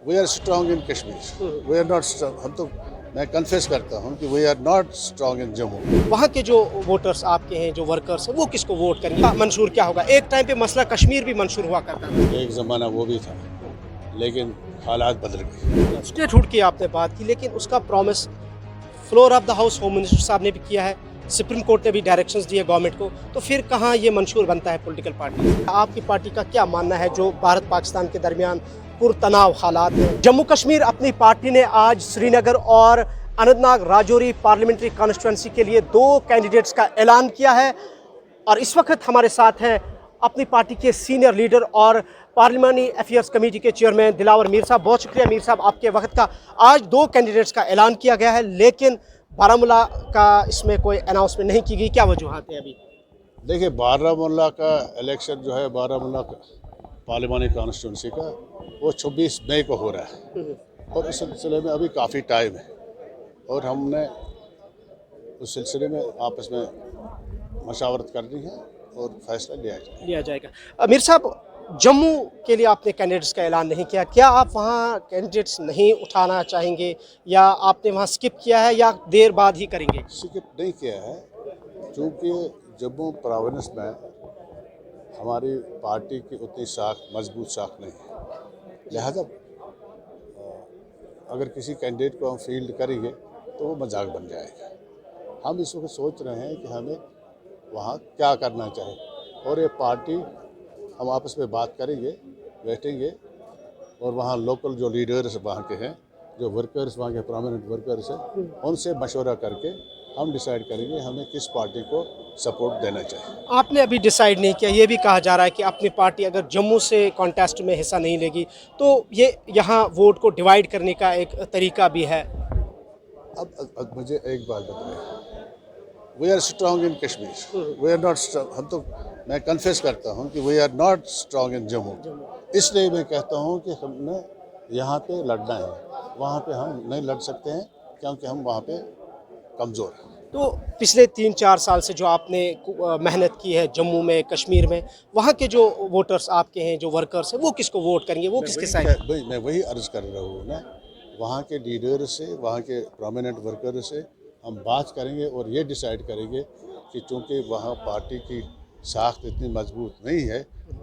We are strong in Kashmir, we are not strong. हम तो, मैं कन्फेस करता हूँ कि we are not strong in Jammu. वहाँ के जो वोटर्स आपके हैं, जो वर्कर्स हैं, वो किसको वोट करेंगे? मंशूर क्या होगा? एक टाइम पे मसला कश्मीर भी मंशूर हुआ करता था। एक ज़माना वो भी था, लेकिन हालात बदल गए। स्टेटहुड की आपने बात की, लेकिन उसका promise floor of the house home minister साहब ने भी किया है, सुप्रीम कोर्ट ने भी डायरेक्शंस दिए गवर्नमेंट को, तो फिर कहाँ ये मंशूर बनता है पॉलिटिकल पार्टी? आपकी पार्टी का क्या मानना है जो भारत पाकिस्तान के दरमियान पुरतनाव हालात हैं? जम्मू कश्मीर अपनी पार्टी ने आज श्रीनगर और अनंतनाग राजौरी पार्लियामेंट्री कॉन्स्टिट्यूंसी के लिए 2 कैंडिडेट्स का ऐलान किया है। और इस वक्त हमारे साथ हैं अपनी पार्टी के सीनियर लीडर और पार्लियामानी अफेयर्स कमेटी के चेयरमैन दिलावर मीर साहब। बहुत शुक्रिया मीर साहब आपके वक्त का। आज 2 कैंडिडेट्स का ऐलान किया गया है, लेकिन बारामूला का इसमें कोई अनाउंसमेंट नहीं की गई, क्या वजूहत है अभी? देखिए, बारामूला का इलेक्शन जो है, बारामूला का पार्लियामानी कॉन्स्टिट्यूंसी का, वो 26 मई को हो रहा है और इस सिलसिले में अभी काफ़ी टाइम है और हमने उस सिलसिले में आपस में मशावरत करनी है और फैसला लिया जाएगा। मीर साहब, जम्मू के लिए आपने कैंडिडेट्स का ऐलान नहीं किया, क्या आप वहाँ कैंडिडेट्स नहीं उठाना चाहेंगे या आपने वहाँ स्किप किया है या देर बाद ही करेंगे? स्किप नहीं किया है, क्योंकि जम्मू प्रोविंस में हमारी पार्टी की उतनी मजबूत साख नहीं है। लिहाजा अगर किसी कैंडिडेट को हम फील्ड करेंगे तो वो मजाक बन जाएगा। हम इस वक्त सोच रहे हैं कि हमें वहाँ क्या करना चाहिए और ये पार्टी हम आपस में बात करेंगे, बैठेंगे और वहाँ लोकल जो लीडर्स वहाँ के हैं, जो वर्कर्स वहाँ के प्रोमिनेंट वर्कर्स हैं, उनसे मशवरा करके हम डिसाइड करेंगे हमें किस पार्टी को सपोर्ट देना चाहिए। आपने अभी डिसाइड नहीं किया, ये भी कहा जा रहा है कि अपनी पार्टी अगर जम्मू से कॉन्टेस्ट में हिस्सा नहीं लेगी तो ये यहाँ वोट को डिवाइड करने का एक तरीका भी है। अब मुझे एक बात बताएं, we are strong in Kashmir, we are not strong. हम तो, मैं कन्फेस करता हूँ कि we are not strong in Jammu. इसलिए मैं कहता हूँ कि हमने यहाँ पे लड़ना है, वहाँ पे हम नहीं लड़ सकते हैं क्योंकि हम वहाँ पे कमज़ोर हैं। तो पिछले 3-4 साल से जो आपने मेहनत की है जम्मू में, कश्मीर में, वहाँ के जो वोटर्स आपके हैं, जो वर्कर्स हैं, वो किसको वोट करेंगे? वो किसके साथ? मैं वही अर्ज कर रहा हूँ ना, वहाँ के लीडर से, वहाँ के प्रोमिनेंट वर्कर से हम बात करेंगे और ये डिसाइड करेंगे कि चूँकि वहाँ पार्टी की साख्त इतनी मजबूत नहीं है,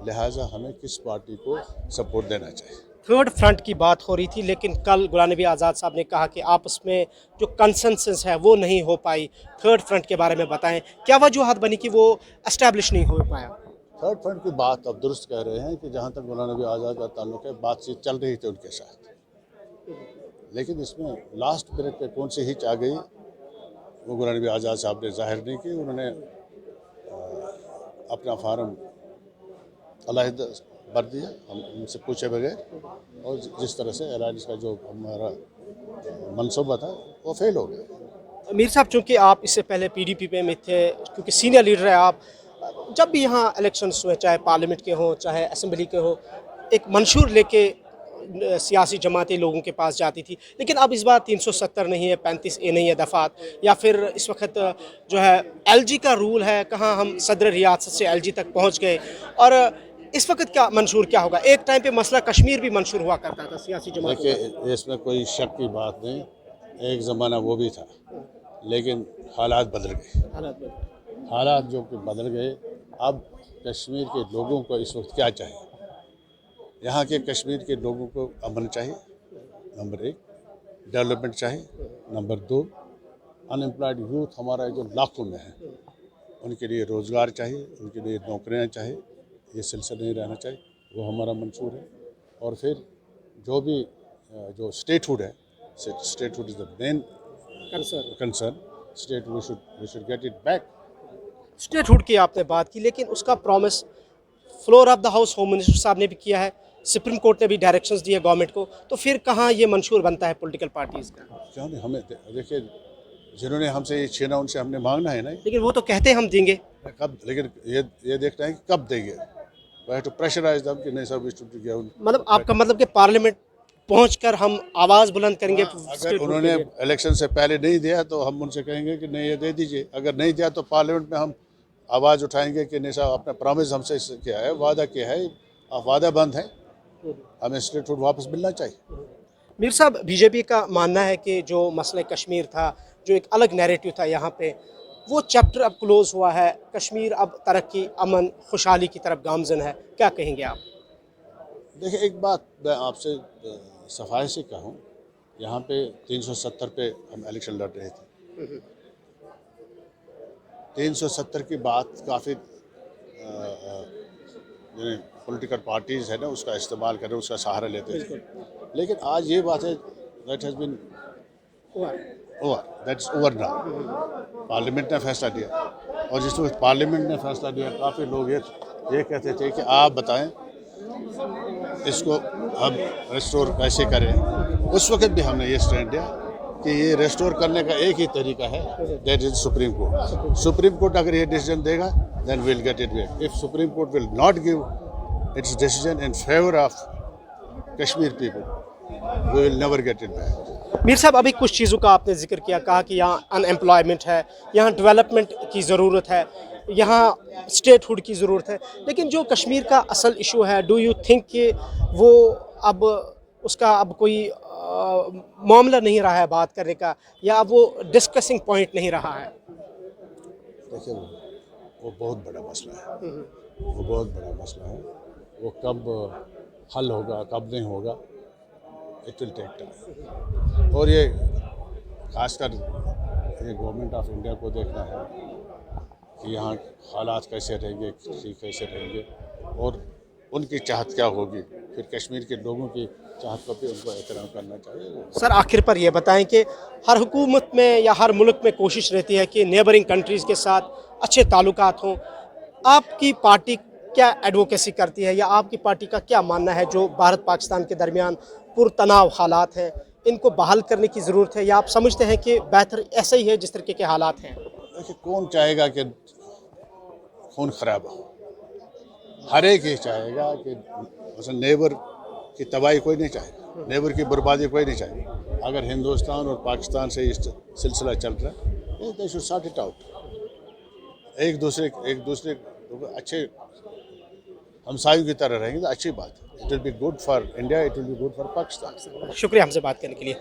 लिहाजा हमें किस पार्टी को सपोर्ट देना चाहिए। थर्ड फ्रंट की बात हो रही थी, लेकिन कल गुलाम नबी आज़ाद साहब ने कहा कि आपस में जो कंसेंसस है वो नहीं हो पाई। थर्ड फ्रंट के बारे में बताएं, क्या वजूहत बनी कि वो एस्टैब्लिश नहीं हो पाया? थर्ड फ्रंट की बात आप दुरुस्त कह रहे हैं कि जहाँ तक गुलाम नबी आज़ाद का ताल्लुक है, बातचीत चल रही थी उनके साथ, लेकिन इसमें लास्ट मिनट पे कौन सी हिच आ गई वो गुलाम नबी आज़ाद साहब ने जाहिर नहीं की। उन्होंने अपना फार्म अलहदा भर दिया, हम उनसे पूछे बगैर, और जिस तरह से अलायंस का जो हमारा मनसूबा था वो फेल हो गया। मीर साहब, चूँकि आप इससे पहले PDP में थे, क्योंकि सीनियर लीडर है आप, जब भी यहाँ इलेक्शंस हुए, चाहे पार्लियामेंट के हों चाहे असेंबली के हो, एक मंशूर लेके सियासी जमातें लोगों के पास जाती थी, लेकिन अब इस बार 370 नहीं है, 35A नहीं है दफ़ात, या फिर इस वक्त जो है LG का रूल है, कहाँ हम सदर रियासत से LG तक पहुँच गए। और इस वक्त क्या मंशूर क्या होगा? एक टाइम पे मसला कश्मीर भी मंशूर हुआ करता था सियासी जमातों का। देखिए, इसमें कोई शक की बात नहीं, एक ज़माना वो भी था, लेकिन हालात बदल गए। हालात जो कि बदल गए, अब कश्मीर के लोगों को इस वक्त क्या चाहिए? यहाँ के कश्मीर के लोगों को अमन चाहिए, नंबर 1, डेवलपमेंट चाहिए, नंबर 2, अनएम्प्लॉयड यूथ हमारा जो लाखों में है, उनके लिए रोज़गार चाहिए, उनके लिए नौकरियाँ चाहिए, ये सिलसिला नहीं रहना चाहिए, वो हमारा मंशूर है। और फिर जो भी जो स्टेटहुड है, statehood is the main concern, state we should get it back. Statehood की आपने बात की, लेकिन उसका promise floor of the house home minister साहब ने भी किया है, सुप्रीम कोर्ट ने भी डायरेक्शंस दिए गवर्नमेंट को, तो फिर कहाँ ये मंशूर बनता है पॉलिटिकल पार्टीज़ का? क्यों नहीं? हमें देखिए, जिन्होंने हमसे ये छीना उनसे हमने मांगना है ना। लेकिन वो तो कहते हैं हम देंगे। कब? लेकिन ये देखना है कि कब देंगे। We have to pressurise them कि नहीं सर, वी शुड गिव। मतलब आपका मतलब कि पार्लियामेंट पहुंचकर हम आवाज़ बुलंद करेंगे? अगर उन्होंने इलेक्शन से पहले नहीं दिया तो हम उनसे कहेंगे कि नहीं, ये दे दीजिए। अगर नहीं दिया तो पार्लियामेंट में हम आवाज़ उठाएंगे कि नहीं साहब, आपने प्रॉमिस हमसे किया है, वादा किया है, आप वादा बंद हैं, हमें स्टेटहुड वापस मिलना चाहिए। मीर साहब, बीजेपी का मानना है कि जो मसला कश्मीर था, जो एक अलग नैरेटिव था यहाँ पे, वो चैप्टर अब क्लोज़ हुआ है। कश्मीर अब तरक्की, अमन, खुशहाली की तरफ गामजन है। क्या कहेंगे आप? देखिए, एक बात मैं आपसे सफाई से कहूँ, यहाँ पे 370 पे हम इलेक्शन लड़ रहे थे। 370 की बात काफ़ी पॉलिटिकल पार्टीज़ है ना, उसका इस्तेमाल करें, उसका सहारा लेते थे। लेकिन आज ये बात है, that has been over, that's over now. Parliament ने फैसला दिया, और जिस वक्त पार्लियामेंट ने फैसला दिया, काफ़ी लोग ये कहते थे कि आप बताएं इसको हम रेस्टोर कैसे करें। उस वक्त भी हमने ये स्टैंड लिया कि ये रेस्टोर करने का एक ही तरीका है, that is supreme court. Supreme court अगर ये डिसीजन देगा, then will get it back. If supreme court will not give its decision in favour of Kashmir people, we will never get it back. Mir साहब, अभी कुछ चीज़ों का आपने जिक्र किया, कहा कि यहाँ अनएम्प्लॉयमेंट है, यहाँ डेवलपमेंट की ज़रूरत है, यहाँ स्टेटहुड की ज़रूरत है। लेकिन जो कश्मीर का असल इशू है, डू यू थिंक कि वो अब उसका अब कोई मामला नहीं रहा है बात करने का, या अब वो डिस्कसिंग पॉइंट नहीं रहा है? देखिए, वो बहुत बड़ा मसला है, वो बहुत बड़ा मसला है। वो कब हल होगा, कब नहीं होगा, इट विल टेक टाइम। और ये खासकर ये गवर्नमेंट ऑफ इंडिया को देखना है कि यहाँ हालात कैसे रहेंगे, कैसे रहेंगे, और उनकी चाहत क्या होगी। फिर कश्मीर के लोगों की चाहत को भी उनको एहतराम करना चाहिए। सर, आखिर पर यह बताएं कि हर हुकूमत में या हर मुल्क में कोशिश रहती है कि नेबरिंग कंट्रीज़ के साथ अच्छे ताल्लुकात हों। आपकी पार्टी क्या एडवोकेसी करती है, या आपकी पार्टी का क्या मानना है जो भारत पाकिस्तान के दरमियान पुरतनाव हालात हैं, इनको बहाल करने की ज़रूरत है, या आप समझते हैं कि बेहतर ऐसा ही है जिस तरीके के हालात हैं? देखिए, कौन चाहेगा कि खून खराब हो? हर एक ही चाहेगा कि नेबर की तबाही कोई नहीं चाहेगा, नेबर की बर्बादी कोई नहीं चाहेगा। अगर हिंदुस्तान और पाकिस्तान से इस सिलसिला चल रहा है, they should sort it out. एक दूसरे अच्छे हमसायों की तरह रहेंगे तो अच्छी बात है। It will be good for India, it will be good for Pakistan. शुक्रिया हमसे बात करने के लिए।